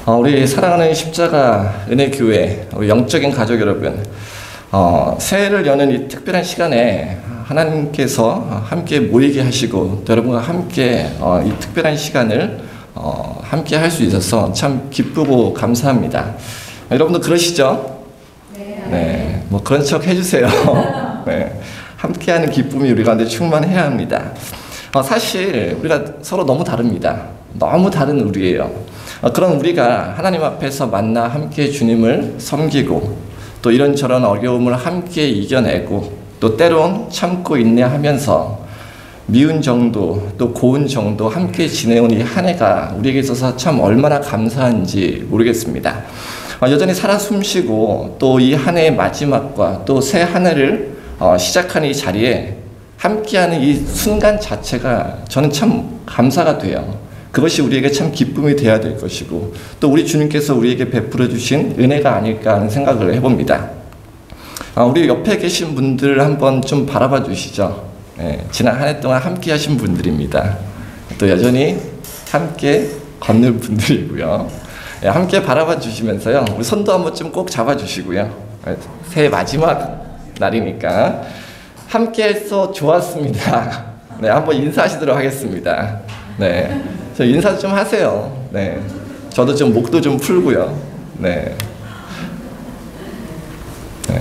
우리 사랑하는 십자가 은혜교회, 우리 영적인 가족 여러분, 새해를 여는 이 특별한 시간에 하나님께서 함께 모이게 하시고 또 여러분과 함께 이 특별한 시간을 함께 할 수 있어서 참 기쁘고 감사합니다. 여러분도 그러시죠? 네, 뭐 그런 척 해주세요. 네, 함께하는 기쁨이 우리 가운데 충만해야 합니다. 사실 우리가 서로 너무 다릅니다. 너무 다른 우리예요. 그런 우리가 하나님 앞에서 만나 함께 주님을 섬기고 또 이런저런 어려움을 함께 이겨내고 또 때론 참고 인내하면서 미운 정도 또 고운 정도 함께 지내온 이 한 해가 우리에게 있어서 참 얼마나 감사한지 모르겠습니다. 여전히 살아 숨쉬고 또 이 한 해의 마지막과 또 새 한 해를 시작하는 이 자리에 함께하는 이 순간 자체가 저는 참 감사가 돼요. 그것이 우리에게 참 기쁨이 되어야 될 것이고 또 우리 주님께서 우리에게 베풀어 주신 은혜가 아닐까 하는 생각을 해봅니다. 우리 옆에 계신 분들 한번 좀 바라봐 주시죠. 네, 지난 한 해 동안 함께 하신 분들입니다. 또 여전히 함께 걷는 분들이고요. 네, 함께 바라봐 주시면서요. 우리 손도 한번 좀 꼭 잡아 주시고요. 새해 마지막 날이니까 함께해서 좋았습니다. 네, 한번 인사하시도록 하겠습니다. 네, 저 인사 좀 하세요. 네, 저도 좀 목도 좀 풀고요. 네. 네.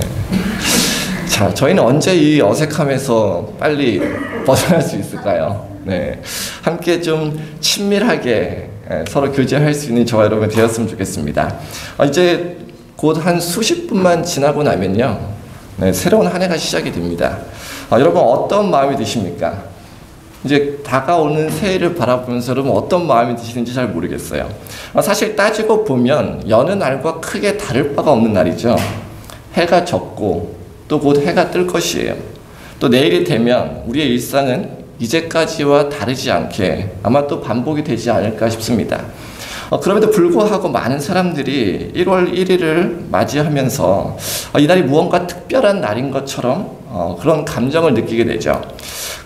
자, 저희는 언제 이 어색함에서 빨리 벗어날 수 있을까요? 네, 함께 좀 친밀하게 서로 교제할 수 있는 저와 여러분 되었으면 좋겠습니다. 이제 곧 한 수십 분만 지나고 나면요, 네, 새로운 한 해가 시작이 됩니다. 여러분 어떤 마음이 드십니까? 이제 다가오는 새해를 바라보면서 여러분 어떤 마음이 드시는지 잘 모르겠어요. 사실 따지고 보면 여느 날과 크게 다를 바가 없는 날이죠. 해가 졌고 또 곧 해가 뜰 것이에요. 또 내일이 되면 우리의 일상은 이제까지와 다르지 않게 아마 또 반복이 되지 않을까 싶습니다. 그럼에도 불구하고 많은 사람들이 1월 1일을 맞이하면서 이날이 무언가 특별한 날인 것처럼 그런 감정을 느끼게 되죠.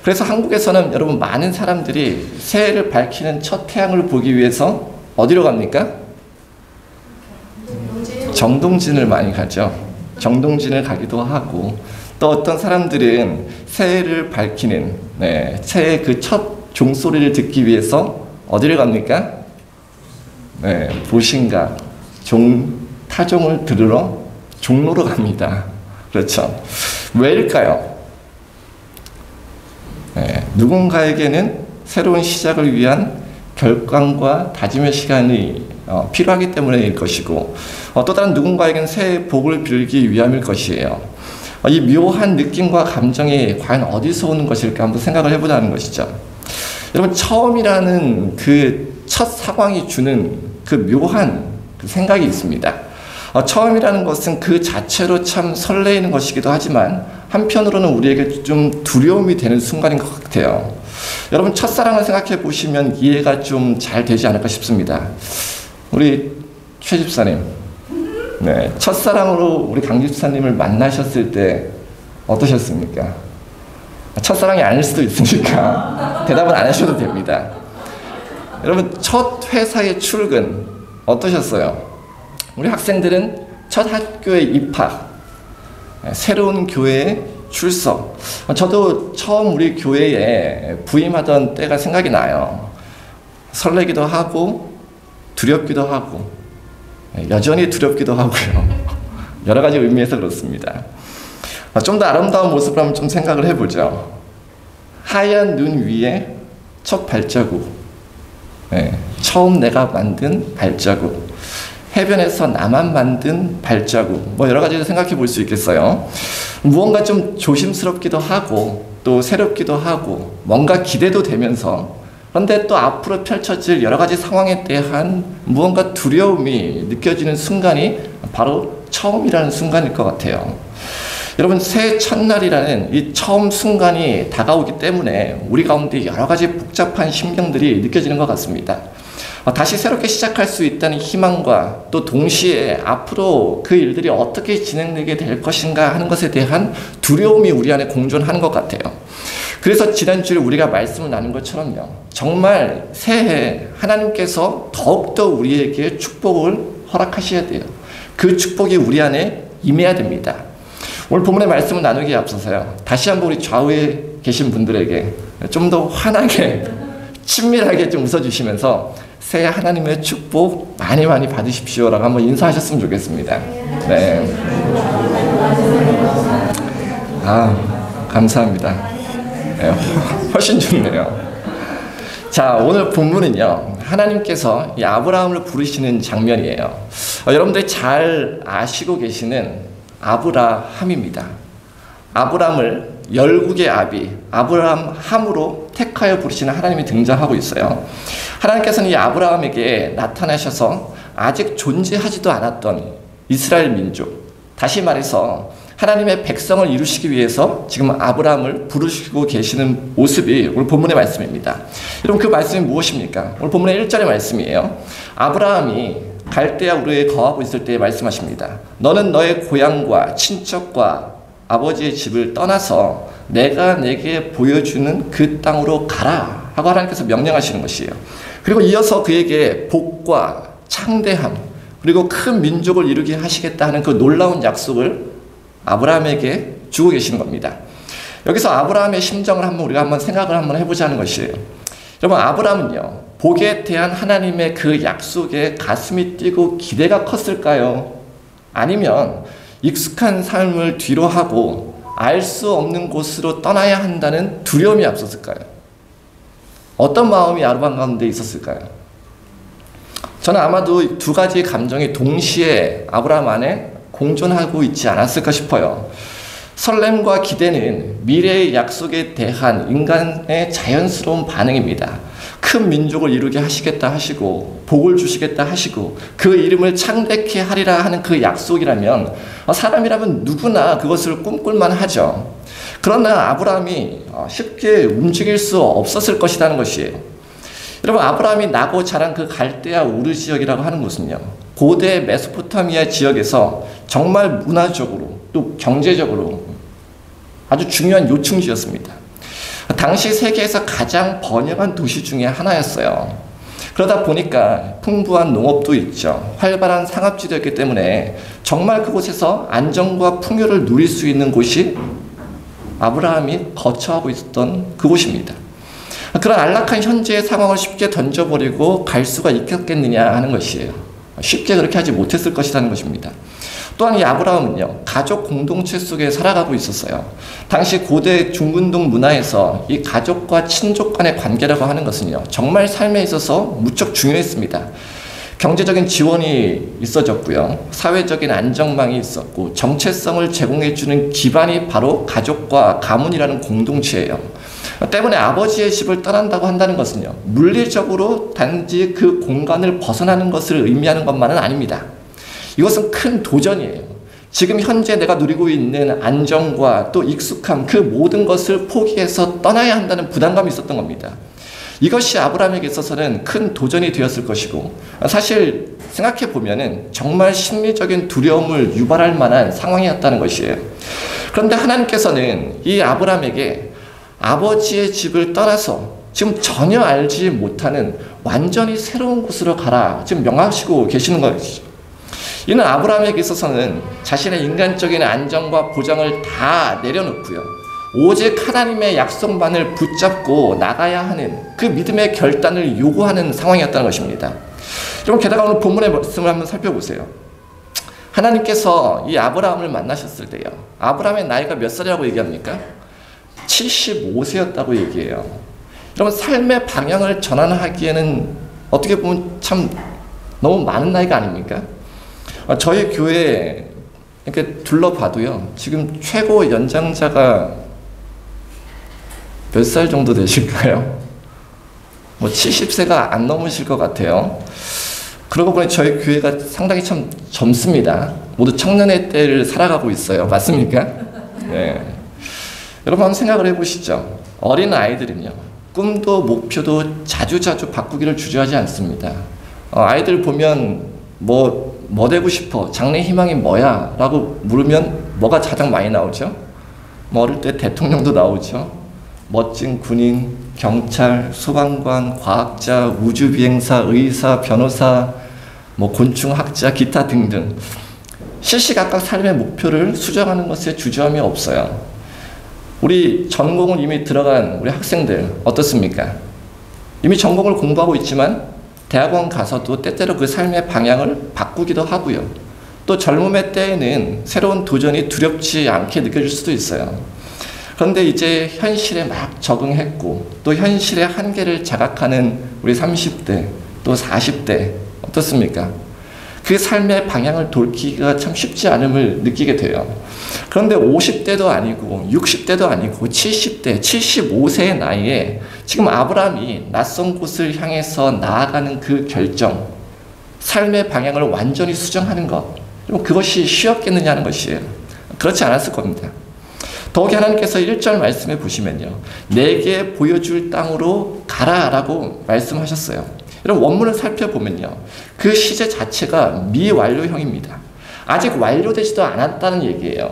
그래서 한국에서는 여러분 많은 사람들이 새해를 밝히는 첫 태양을 보기 위해서 어디로 갑니까? 정동진을 많이 가죠. 정동진을 가기도 하고 또 어떤 사람들은 새해를 밝히는 새해 그 첫 종소리를 듣기 위해서 어디를 갑니까? 네, 보신각, 타종을 들으러 종로로 갑니다. 그렇죠. 왜일까요? 네, 누군가에게는 새로운 시작을 위한 결단과 다짐의 시간이 필요하기 때문일 것이고 또 다른 누군가에게는 새해 복을 빌기 위함일 것이에요. 이 묘한 느낌과 감정이 과연 어디서 오는 것일까 한번 생각을 해보자는 것이죠. 여러분 처음이라는 그 첫 상황이 주는 그 묘한 그 생각이 있습니다. 처음이라는 것은 그 자체로 참 설레이는 것이기도 하지만 한편으로는 우리에게 좀 두려움이 되는 순간인 것 같아요. 여러분 첫사랑을 생각해 보시면 이해가 좀 잘 되지 않을까 싶습니다. 우리 최 집사님, 네, 첫사랑으로 우리 강 집사님을 만나셨을 때 어떠셨습니까? 첫사랑이 아닐 수도 있으니까 대답은 안 하셔도 됩니다. 여러분 첫 회사에 출근 어떠셨어요? 우리 학생들은 첫 학교에 입학, 새로운 교회에 출석. 저도 처음 우리 교회에 부임하던 때가 생각이 나요. 설레기도 하고 두렵기도 하고 여전히 두렵기도 하고요. 여러 가지 의미에서 그렇습니다. 좀 더 아름다운 모습을 한번 좀 생각을 해보죠. 하얀 눈 위에 첫 발자국, 처음 내가 만든 발자국, 해변에서 나만 만든 발자국, 뭐 여러 가지를 생각해 볼 수 있겠어요. 무언가 좀 조심스럽기도 하고 또 새롭기도 하고 뭔가 기대도 되면서 그런데 또 앞으로 펼쳐질 여러 가지 상황에 대한 무언가 두려움이 느껴지는 순간이 바로 처음이라는 순간일 것 같아요. 여러분 새해 첫날이라는 이 처음 순간이 다가오기 때문에 우리 가운데 여러 가지 복잡한 심경들이 느껴지는 것 같습니다. 다시 새롭게 시작할 수 있다는 희망과 또 동시에 앞으로 그 일들이 어떻게 진행되게 될 것인가 하는 것에 대한 두려움이 우리 안에 공존하는 것 같아요. 그래서 지난주에 우리가 말씀을 나눈 것처럼요, 정말 새해 하나님께서 더욱더 우리에게 축복을 허락하셔야 돼요. 그 축복이 우리 안에 임해야 됩니다. 오늘 본문의 말씀을 나누기에 앞서서요, 다시 한번 우리 좌우에 계신 분들에게 좀 더 환하게 친밀하게 좀 웃어주시면서 새해 하나님의 축복 많이 많이 받으십시오라고 한번 인사하셨으면 좋겠습니다. 네. 감사합니다. 네, 훨씬 좋네요. 자, 오늘 본문은요, 하나님께서 이 아브라함을 부르시는 장면이에요. 여러분들이 잘 아시고 계시는 아브라함입니다. 아브라함을 열국의 아비 아브라함으로 택하여 부르시는 하나님이 등장하고 있어요. 하나님께서는 이 아브라함에게 나타나셔서 아직 존재하지도 않았던 이스라엘 민족, 다시 말해서 하나님의 백성을 이루시기 위해서 지금 아브라함을 부르시고 계시는 모습이 오늘 본문의 말씀입니다. 여러분, 그 말씀이 무엇입니까? 오늘 본문의 1절의 말씀이에요. 아브라함이 갈대아 우르에 거하고 있을 때 말씀하십니다. 너는 너의 고향과 친척과 아버지의 집을 떠나서 내가 내게 보여주는 그 땅으로 가라 하고 하나님께서 명령하시는 것이에요. 그리고 이어서 그에게 복과 창대함 그리고 큰 민족을 이루게 하시겠다 하는 그 놀라운 약속을 아브라함에게 주고 계시는 겁니다. 여기서 아브라함의 심정을 우리가 한번 생각을 한번 해보자는 것이에요. 여러분, 아브라함은요, 복에 대한 하나님의 그 약속에 가슴이 뛰고 기대가 컸을까요? 아니면 익숙한 삶을 뒤로 하고 알 수 없는 곳으로 떠나야 한다는 두려움이 앞섰을까요? 어떤 마음이 아브라함 가운데 있었을까요? 저는 아마도 두 가지 감정이 동시에 아브라함 안에 공존하고 있지 않았을까 싶어요. 설렘과 기대는 미래의 약속에 대한 인간의 자연스러운 반응입니다. 큰 민족을 이루게 하시겠다 하시고 복을 주시겠다 하시고 그 이름을 창대케 하리라 하는 그 약속이라면 사람이라면 누구나 그것을 꿈꿀만 하죠. 그러나 아브라함이 쉽게 움직일 수 없었을 것이라는 것이에요. 여러분, 아브라함이 나고 자란 그 갈대아 우르 지역이라고 하는 곳은요, 고대 메소포타미아 지역에서 정말 문화적으로 또 경제적으로 아주 중요한 요충지였습니다. 당시 세계에서 가장 번영한 도시 중에 하나였어요. 그러다 보니까 풍부한 농업도 있죠. 활발한 상업지대였기 때문에 정말 그곳에서 안정과 풍요를 누릴 수 있는 곳이 아브라함이 거처하고 있었던 그곳입니다. 그런 안락한 현재의 상황을 쉽게 던져버리고 갈 수가 있겠느냐 하는 것이에요. 쉽게 그렇게 하지 못했을 것이라는 것입니다. 또한 이 아브라함은요, 가족 공동체 속에 살아가고 있었어요. 당시 고대 중근동 문화에서 이 가족과 친족 간의 관계라고 하는 것은요, 정말 삶에 있어서 무척 중요했습니다. 경제적인 지원이 있어졌고요, 사회적인 안정망이 있었고, 정체성을 제공해주는 기반이 바로 가족과 가문이라는 공동체예요. 때문에 아버지의 집을 떠난다고 한다는 것은요, 물리적으로 단지 그 공간을 벗어나는 것을 의미하는 것만은 아닙니다. 이것은 큰 도전이에요. 지금 현재 내가 누리고 있는 안정과 또 익숙함, 그 모든 것을 포기해서 떠나야 한다는 부담감이 있었던 겁니다. 이것이 아브라함에게 있어서는 큰 도전이 되었을 것이고, 사실 생각해 보면은 정말 심리적인 두려움을 유발할 만한 상황이었다는 것이에요. 그런데 하나님께서는 이 아브라함에게 아버지의 집을 떠나서 지금 전혀 알지 못하는 완전히 새로운 곳으로 가라 지금 명하시고 계시는 것이죠. 이는 아브라함에게 있어서는 자신의 인간적인 안정과 보장을 다 내려놓고요, 오직 하나님의 약속만을 붙잡고 나가야 하는 그 믿음의 결단을 요구하는 상황이었다는 것입니다. 여러분, 게다가 오늘 본문의 말씀을 한번 살펴보세요. 하나님께서 이 아브라함을 만나셨을 때요, 아브라함의 나이가 몇 살이라고 얘기합니까? 75세였다고 얘기해요. 여러분, 삶의 방향을 전환하기에는 어떻게 보면 참 너무 많은 나이가 아닙니까? 저희 교회 이렇게 둘러봐도요, 지금 최고 연장자가 몇 살 정도 되실까요? 뭐 70세가 안 넘으실 것 같아요. 그러고 보니 저희 교회가 상당히 참 젊습니다. 모두 청년의 때를 살아가고 있어요. 맞습니까? 네. 여러분, 한번 생각을 해보시죠. 어린 아이들은요, 꿈도 목표도 자주자주 바꾸기를 주저하지 않습니다. 아이들 보면 뭐 되고 싶어? 장래 희망이 뭐야? 라고 물으면 뭐가 가장 많이 나오죠? 어릴 때 대통령도 나오죠. 멋진 군인, 경찰, 소방관, 과학자, 우주비행사, 의사, 변호사, 곤충학자, 기타 등등. 시시각각 삶의 목표를 수정하는 것에 주저함이 없어요. 우리 전공을 이미 들어간 우리 학생들 어떻습니까? 이미 전공을 공부하고 있지만 대학원 가서도 때때로 그 삶의 방향을 바꾸기도 하고요. 또 젊음의 때에는 새로운 도전이 두렵지 않게 느껴질 수도 있어요. 그런데 이제 현실에 막 적응했고 또 현실의 한계를 자각하는 우리 30대 또 40대 어떻습니까? 그 삶의 방향을 돌키기가 참 쉽지 않음을 느끼게 돼요. 그런데 50대도 아니고 60대도 아니고 70대, 75세의 나이에 지금 아브라함이 낯선 곳을 향해서 나아가는 그 결정, 삶의 방향을 완전히 수정하는 것, 그것이 쉬웠겠느냐는 것이에요. 그렇지 않았을 겁니다. 더욱이 하나님께서 1절 말씀에 보시면요, 내게 보여줄 땅으로 가라라고 말씀하셨어요. 여러분 원문을 살펴보면요, 그 시제 자체가 미완료형입니다. 아직 완료되지도 않았다는 얘기예요.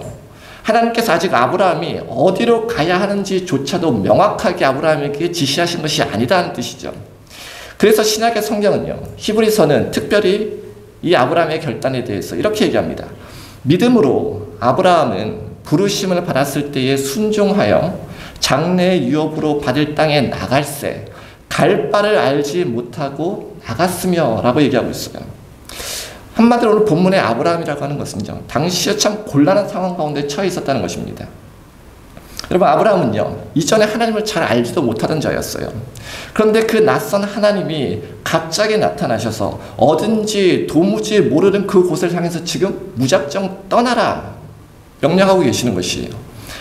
하나님께서 아직 아브라함이 어디로 가야 하는지조차도 명확하게 아브라함에게 지시하신 것이 아니다는 뜻이죠. 그래서 신약의 성경은요, 히브리서는 특별히 이 아브라함의 결단에 대해서 이렇게 얘기합니다. 믿음으로 아브라함은 부르심을 받았을 때에 순종하여 장래 유업으로 받을 땅에 나갈새 갈 바를 알지 못하고 나갔으며 라고 얘기하고 있어요. 한마디로 오늘 본문의 아브라함이라고 하는 것은요, 당시에 참 곤란한 상황 가운데 처해 있었다는 것입니다. 여러분 아브라함은요, 이전에 하나님을 잘 알지도 못하던 자였어요. 그런데 그 낯선 하나님이 갑자기 나타나셔서 어딘지 도무지 모르는 그곳을 향해서 지금 무작정 떠나라 명령하고 계시는 것이에요.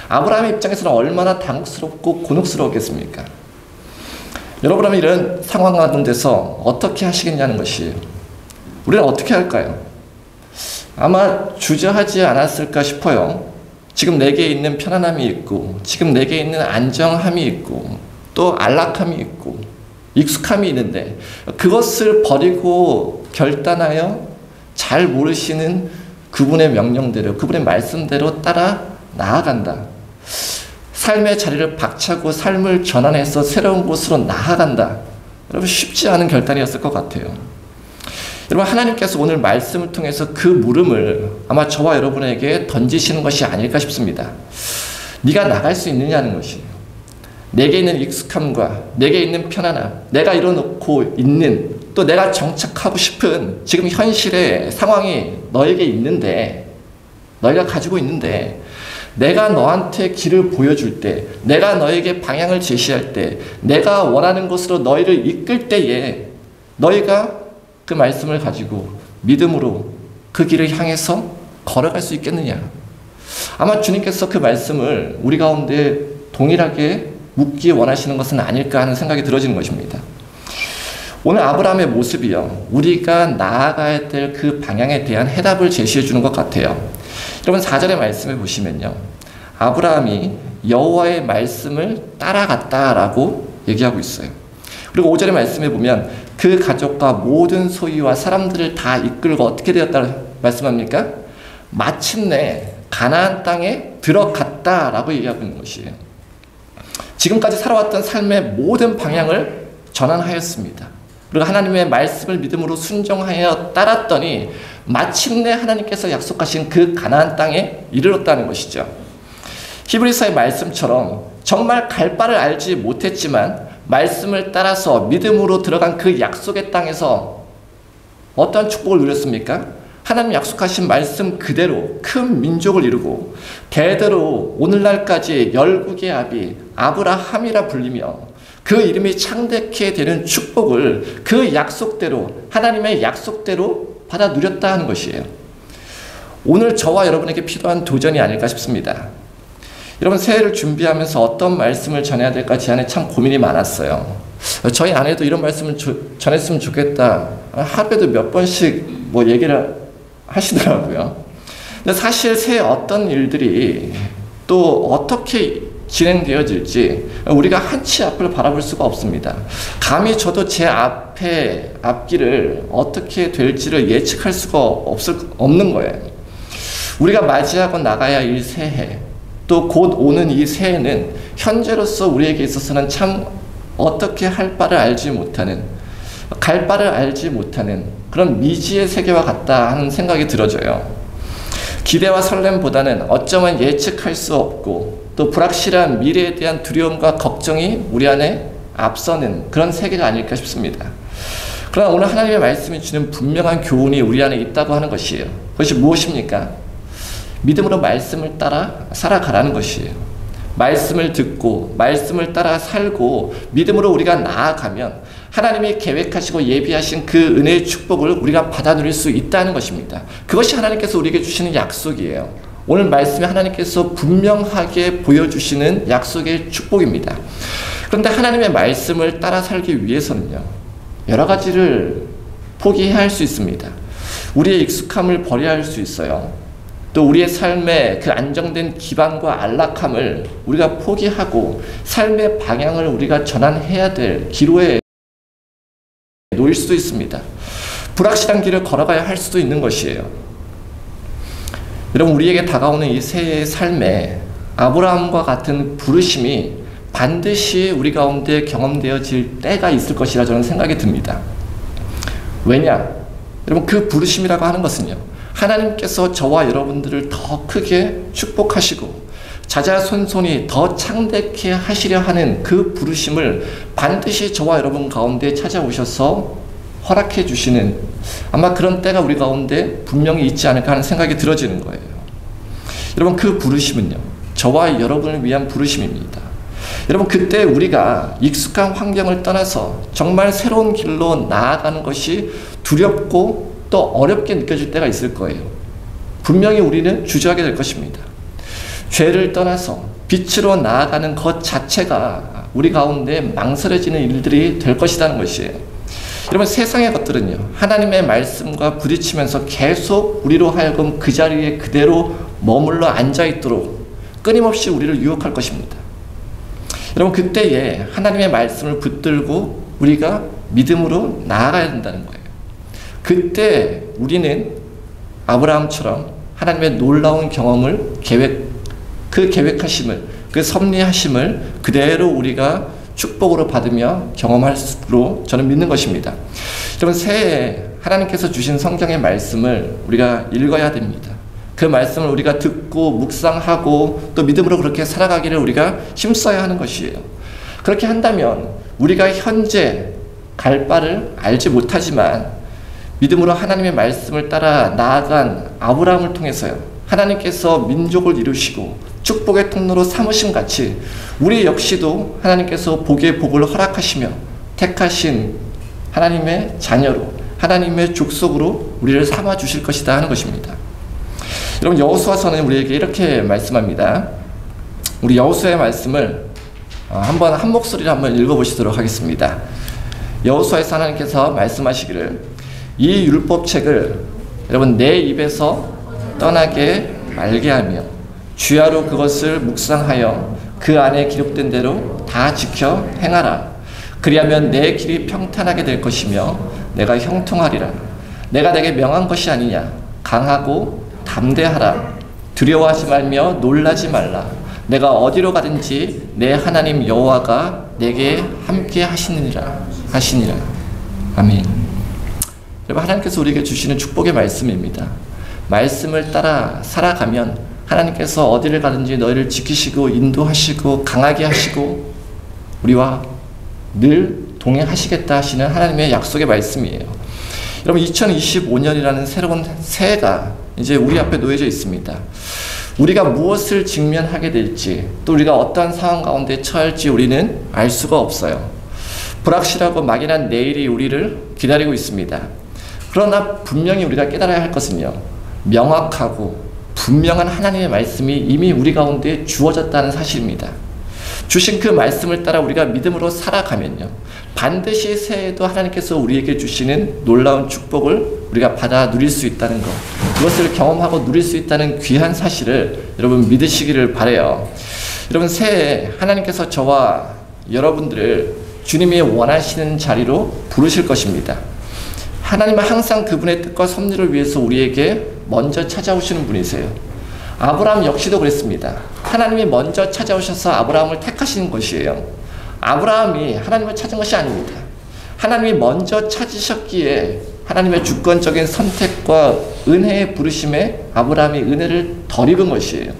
아브라함의 입장에서는 얼마나 당혹스럽고 곤혹스러웠겠습니까? 여러분은 이런 상황 가운데서 어떻게 하시겠냐는 것이에요. 우리는 어떻게 할까요? 아마 주저하지 않았을까 싶어요. 지금 내게 있는 편안함이 있고 지금 내게 있는 안정함이 있고 또 안락함이 있고 익숙함이 있는데 그것을 버리고 결단하여 잘 모르시는 그분의 명령대로 그분의 말씀대로 따라 나아간다. 삶의 자리를 박차고 삶을 전환해서 새로운 곳으로 나아간다. 여러분 쉽지 않은 결단이었을 것 같아요. 여러분 하나님께서 오늘 말씀을 통해서 그 물음을 아마 저와 여러분에게 던지시는 것이 아닐까 싶습니다. 네가 나갈 수 있느냐는 것이에요. 내게 있는 익숙함과 내게 있는 편안함, 내가 이뤄놓고 있는 또 내가 정착하고 싶은 지금 현실의 상황이 너에게 있는데 너희가 가지고 있는데 내가 너한테 길을 보여줄 때 내가 너에게 방향을 제시할 때 내가 원하는 곳으로 너희를 이끌 때에 너희가 그 말씀을 가지고 믿음으로 그 길을 향해서 걸어갈 수 있겠느냐. 아마 주님께서 그 말씀을 우리 가운데 동일하게 묻기 원하시는 것은 아닐까 하는 생각이 들어지는 것입니다. 오늘 아브라함의 모습이요, 우리가 나아가야 될 그 방향에 대한 해답을 제시해 주는 것 같아요. 여러분 4절의 말씀을 보시면요, 아브라함이 여호와의 말씀을 따라갔다라고 얘기하고 있어요. 그리고 5절의 말씀에 보면 그 가족과 모든 소유와 사람들을 다 이끌고 어떻게 되었다 말씀합니까? 마침내 가나안 땅에 들어갔다라고 얘기하고 있는 것이에요. 지금까지 살아왔던 삶의 모든 방향을 전환하였습니다. 그리고 하나님의 말씀을 믿음으로 순종하여 따랐더니 마침내 하나님께서 약속하신 그 가나안 땅에 이르렀다는 것이죠. 히브리서의 말씀처럼 정말 갈 바를 알지 못했지만 말씀을 따라서 믿음으로 들어간 그 약속의 땅에서 어떤 축복을 누렸습니까? 하나님 약속하신 말씀 그대로 큰 민족을 이루고 대대로 오늘날까지 열국의 아비 아브라함이라 불리며 그 이름이 창대케 되는 축복을 그 약속대로 하나님의 약속대로 받아 누렸다 하는 것이에요. 오늘 저와 여러분에게 필요한 도전이 아닐까 싶습니다. 여러분 새해를 준비하면서 어떤 말씀을 전해야 될까 제 안에 참 고민이 많았어요. 저희 아내도 이런 말씀을 전했으면 좋겠다. 하루에도 몇 번씩 얘기를 하시더라고요. 근데 사실 새해 어떤 일들이 또 어떻게 진행되어질지 우리가 한치 앞을 바라볼 수가 없습니다. 감히 저도 제 앞길을 어떻게 될지를 예측할 수가 없는 거예요. 우리가 맞이하고 나가야 할 새해, 또 곧 오는 이 새해는 현재로서 우리에게 있어서는 참 어떻게 할 바를 알지 못하는, 갈 바를 알지 못하는 그런 미지의 세계와 같다 하는 생각이 들어져요. 기대와 설렘보다는 어쩌면 예측할 수 없고 또 불확실한 미래에 대한 두려움과 걱정이 우리 안에 앞서는 그런 세계가 아닐까 싶습니다. 그러나 오늘 하나님의 말씀이 주는 분명한 교훈이 우리 안에 있다고 하는 것이에요. 그것이 무엇입니까? 믿음으로 말씀을 따라 살아가라는 것이에요. 말씀을 듣고 말씀을 따라 살고 믿음으로 우리가 나아가면 하나님이 계획하시고 예비하신 그 은혜의 축복을 우리가 받아 누릴 수 있다는 것입니다. 그것이 하나님께서 우리에게 주시는 약속이에요. 오늘 말씀에 하나님께서 분명하게 보여주시는 약속의 축복입니다. 그런데 하나님의 말씀을 따라 살기 위해서는요, 여러 가지를 포기해야 할 수 있습니다. 우리의 익숙함을 버려야 할 수 있어요. 또 우리의 삶의 그 안정된 기반과 안락함을 우리가 포기하고 삶의 방향을 우리가 전환해야 될 기로에 놓일 수도 있습니다. 불확실한 길을 걸어가야 할 수도 있는 것이에요. 여러분, 우리에게 다가오는 이 새해의 삶에 아브라함과 같은 부르심이 반드시 우리 가운데 경험되어질 때가 있을 것이라 저는 생각이 듭니다. 왜냐? 여러분, 그 부르심이라고 하는 것은요, 하나님께서 저와 여러분들을 더 크게 축복하시고 자자손손이 더 창대케 하시려 하는 그 부르심을 반드시 저와 여러분 가운데 찾아오셔서 허락해 주시는, 아마 그런 때가 우리 가운데 분명히 있지 않을까 하는 생각이 들어지는 거예요. 여러분, 그 부르심은요, 저와 여러분을 위한 부르심입니다. 여러분, 그때 우리가 익숙한 환경을 떠나서 정말 새로운 길로 나아가는 것이 두렵고 또 어렵게 느껴질 때가 있을 거예요. 분명히 우리는 주저하게 될 것입니다. 죄를 떠나서 빛으로 나아가는 것 자체가 우리 가운데 망설여지는 일들이 될 것이라는 것이에요. 여러분, 세상의 것들은요, 하나님의 말씀과 부딪히면서 계속 우리로 하여금 그 자리에 그대로 머물러 앉아있도록 끊임없이 우리를 유혹할 것입니다. 여러분, 그때에 하나님의 말씀을 붙들고 우리가 믿음으로 나아가야 된다는 거예요. 그때 우리는 아브라함처럼 하나님의 놀라운 경험을 그 계획하심을, 그 섭리하심을 그대로 우리가 축복으로 받으며 경험할 수로 저는 믿는 것입니다. 여러분, 새해에 하나님께서 주신 성경의 말씀을 우리가 읽어야 됩니다. 그 말씀을 우리가 듣고 묵상하고 또 믿음으로 그렇게 살아가기를 우리가 힘써야 하는 것이에요. 그렇게 한다면 우리가 현재 갈 바를 알지 못하지만 믿음으로 하나님의 말씀을 따라 나아간 아브라함을 통해서요, 하나님께서 민족을 이루시고 축복의 통로로 삼으심 같이 우리 역시도 하나님께서 복의 복을 허락하시며 택하신 하나님의 자녀로, 하나님의 족속으로 우리를 삼아 주실 것이다 하는 것입니다. 여러분, 여호수아서는 우리에게 이렇게 말씀합니다. 우리 여호수아의 말씀을 한번 한 목소리로 한번 읽어보시도록 하겠습니다. 여호수아에서 하나님께서 말씀하시기를, 이 율법책을 여러분 내 입에서 떠나게 말게 하며 주야로 그것을 묵상하여 그 안에 기록된 대로 다 지켜 행하라. 그리하면 내 길이 평탄하게 될 것이며 내가 형통하리라. 내가 내게 명한 것이 아니냐. 강하고 담대하라. 두려워하지 말며 놀라지 말라. 내가 어디로 가든지 내 하나님 여호와가 내게 함께 하시니라. 아멘. 여러분, 하나님께서 우리에게 주시는 축복의 말씀입니다. 말씀을 따라 살아가면 하나님께서 어디를 가든지 너희를 지키시고 인도하시고 강하게 하시고 우리와 늘 동행하시겠다 하시는 하나님의 약속의 말씀이에요. 여러분, 2025년이라는 새로운 새해가 이제 우리 앞에 놓여져 있습니다. 우리가 무엇을 직면하게 될지, 또 우리가 어떠한 상황 가운데 처할지 우리는 알 수가 없어요. 불확실하고 막연한 내일이 우리를 기다리고 있습니다. 그러나 분명히 우리가 깨달아야 할 것은요, 명확하고 분명한 하나님의 말씀이 이미 우리 가운데 주어졌다는 사실입니다. 주신 그 말씀을 따라 우리가 믿음으로 살아가면요, 반드시 새해에도 하나님께서 우리에게 주시는 놀라운 축복을 우리가 받아 누릴 수 있다는 것, 그것을 경험하고 누릴 수 있다는 귀한 사실을 여러분 믿으시기를 바라요. 여러분, 새해 하나님께서 저와 여러분들을 주님이 원하시는 자리로 부르실 것입니다. 하나님은 항상 그분의 뜻과 섭리를 위해서 우리에게 먼저 찾아오시는 분이세요. 아브라함 역시도 그랬습니다. 하나님이 먼저 찾아오셔서 아브라함을 택하시는 것이에요. 아브라함이 하나님을 찾은 것이 아닙니다. 하나님이 먼저 찾으셨기에 하나님의 주권적인 선택과 은혜의 부르심에 아브라함이 은혜를 덜 입은 것이에요.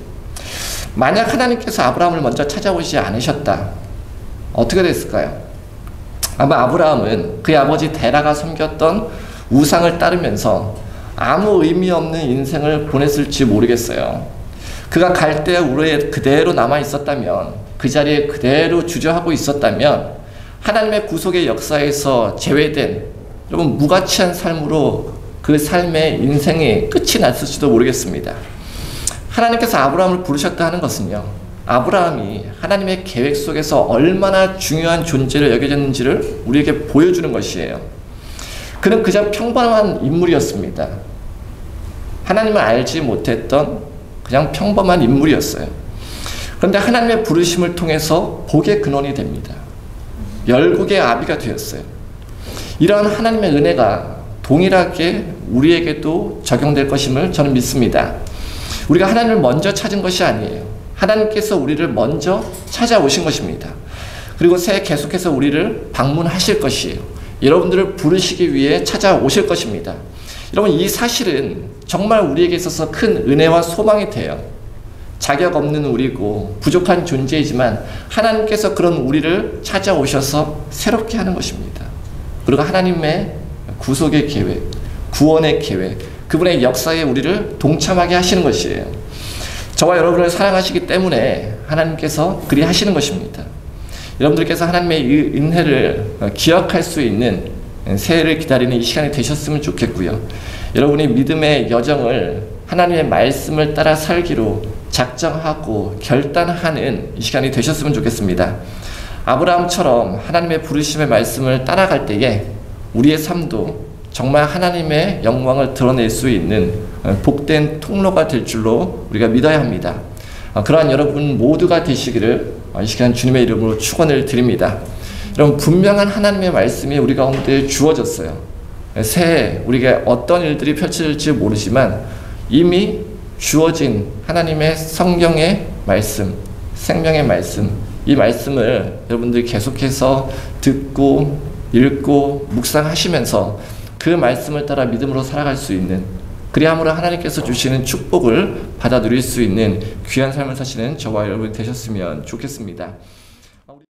만약 하나님께서 아브라함을 먼저 찾아오시지 않으셨다, 어떻게 됐을까요? 아마 아브라함은 그의 아버지 데라가 섬겼던 우상을 따르면서 아무 의미 없는 인생을 보냈을지 모르겠어요. 그가 갈대아 우르에 그대로 남아 있었다면, 그 자리에 그대로 주저하고 있었다면 하나님의 구속의 역사에서 제외된, 여러분, 무가치한 삶으로 그 삶의 인생이 끝이 났을지도 모르겠습니다. 하나님께서 아브라함을 부르셨다 하는 것은요, 아브라함이 하나님의 계획 속에서 얼마나 중요한 존재로 여겨졌는지를 우리에게 보여주는 것이에요. 그는 그저 평범한 인물이었습니다. 하나님을 알지 못했던 그냥 평범한 인물이었어요. 그런데 하나님의 부르심을 통해서 복의 근원이 됩니다. 열국의 아비가 되었어요. 이러한 하나님의 은혜가 동일하게 우리에게도 적용될 것임을 저는 믿습니다. 우리가 하나님을 먼저 찾은 것이 아니에요. 하나님께서 우리를 먼저 찾아오신 것입니다. 그리고 새해 계속해서 우리를 방문하실 것이에요. 여러분들을 부르시기 위해 찾아오실 것입니다. 여러분, 이 사실은 정말 우리에게 있어서 큰 은혜와 소망이 돼요. 자격 없는 우리고 부족한 존재이지만 하나님께서 그런 우리를 찾아오셔서 새롭게 하는 것입니다. 그리고 하나님의 구속의 계획, 구원의 계획, 그분의 역사에 우리를 동참하게 하시는 것이에요. 저와 여러분을 사랑하시기 때문에 하나님께서 그리 하시는 것입니다. 여러분들께서 하나님의 이 은혜를 기억할 수 있는 새해를 기다리는 이 시간이 되셨으면 좋겠고요. 여러분이 믿음의 여정을 하나님의 말씀을 따라 살기로 작정하고 결단하는 이 시간이 되셨으면 좋겠습니다. 아브라함처럼 하나님의 부르심의 말씀을 따라갈 때에 우리의 삶도 정말 하나님의 영광을 드러낼 수 있는 복된 통로가 될 줄로 우리가 믿어야 합니다. 그러한 여러분 모두가 되시기를 이 시간 주님의 이름으로 축원을 드립니다. 여러분, 분명한 하나님의 말씀이 우리 가운데 주어졌어요. 새해 우리가 어떤 일들이 펼쳐질지 모르지만 이미 주어진 하나님의 성경의 말씀, 생명의 말씀, 이 말씀을 여러분들이 계속해서 듣고 읽고 묵상하시면서 그 말씀을 따라 믿음으로 살아갈 수 있는, 그리함으로 하나님께서 주시는 축복을 받아 누릴 수 있는 귀한 삶을 사시는 저와 여러분이 되셨으면 좋겠습니다.